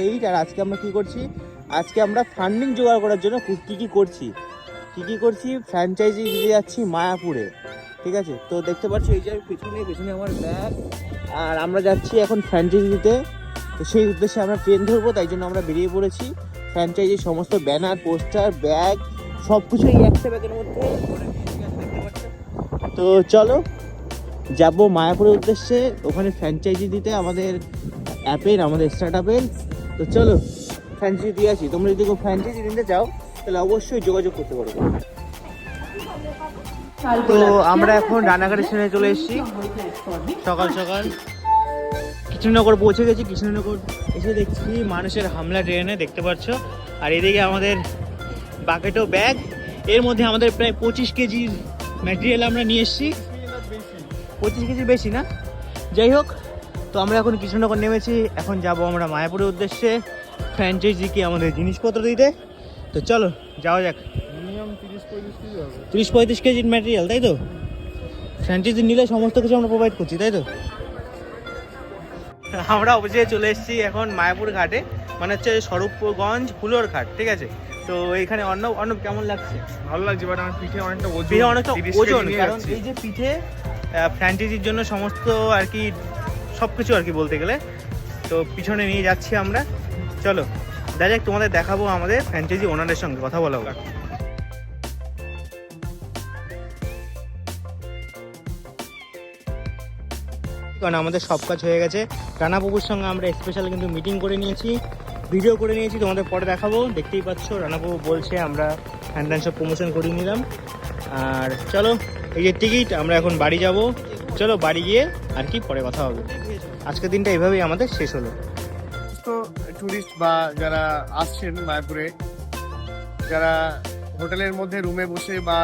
Eight. আর আজকে আমরা কি করছি, আজকে আমরা ফান্ডিং জোগাড় করার জন্য কি করছি ফ্র্যাঞ্চাইজি দিতে যাচ্ছি মায়াপুরে, ঠিক আছে। তো দেখতে পাচ্ছি এই যে পেছনে আমার ব্যাগ, আর আমরা যাচ্ছি এখন ফ্র্যাঞ্চাইজি দিতে। তো সেই উদ্দেশ্যে আমরা ট্রেন ধরবো, তাই জন্য আমরা বেরিয়ে পড়েছি। ফ্র্যাঞ্চাইজির সমস্ত ব্যানার, পোস্টার, ব্যাগ সব কিছু এই একটা ব্যাগের মধ্যে করে নিয়েছি, দেখতে পাচ্ছ। তো চলো যাবো মায়াপুরের উদ্দেশ্যে, ওখানে ফ্র্যাঞ্চাইজি দিতে আমাদের স্টার্ট আপের। তো চলো ফ্র্যাঞ্চাইজি দিয়ে আসি। তোমরা যদি কেউ ফ্র্যাঞ্চাইজি নিতে চাও তাহলে অবশ্যই যোগাযোগ করতে পারো। তো আমরা এখন রানাঘাট স্টেশনে চলে এসেছি, সকাল সকাল কৃষ্ণনগর পৌঁছে গেছি। কৃষ্ণনগর এসে দেখছি মানুষের হামলা ট্রেনে, দেখতে পাচ্ছ। আর এদিকে আমাদের বাকেটও ব্যাগ, এর মধ্যে আমাদের প্রায় 25 কেজির ম্যাটেরিয়াল আমরা নিয়ে এসেছি। 25 কেজির বেশি না, যাই হোক। তো আমরা এখন কৃষ্ণনগর নেমেছি, এখন যাব আমরা মায়াপুরের উদ্দেশ্যে ফ্র্যাঞ্চাইজিকে আমাদের জিনিসপত্র দিতে। তো চলো যাওয়া যাক। মিনিমাম 30-35 কেজির ম্যাটেরিয়াল, তাই তো? ফ্র্যাঞ্চাইজি নিলে সমস্ত কিছু আমরা প্রোভাইড করছি, তাই তো? আমরা অবশ্যই চলে এসেছি এখন মায়াপুর ঘাটে, মানে হচ্ছে স্বরূপগঞ্জ হুলোর ঘাট, ঠিক আছে। তো এইখানে অর্ণব কেমন লাগছে? ভালো লাগছে, বাট আমার পিঠে অনেকটা ওজন, কারণ এই যে পিঠে ফ্র্যাঞ্চাইজির জন্য সমস্ত আর কি সব কিছু আর কি বলতে গেলে। তো পিছনে নিয়ে যাচ্ছি আমরা, চলো ডাইরেক্ট তোমাদের দেখাবো আমাদের ফ্র্যাঞ্চাইজি ওনারের সঙ্গে কথা বলা হোক। কারণ আমাদের সব কাজ হয়ে গেছে, রানাবাবুর সঙ্গে আমরা স্পেশাল কিন্তু মিটিং করে নিয়েছি, ভিডিও করে নিয়েছি, তোমাদের পরে দেখাবো। দেখতেই পাচ্ছ রানাবাবু বলছে আমরা হ্যান্ড সব প্রমোশন করিয়ে নিলাম। আর চলো এই যে টিকিট, আমরা এখন বাড়ি যাব। চলো বাড়ি গিয়ে আর কি পরে কথা হবে। আজকের দিনটা এভাবেই আমাদের শেষ হলো। তো টুরিস্ট বা যারা আসছেন মায়াপুরে, যারা হোটেলের মধ্যে রুমে বসে বা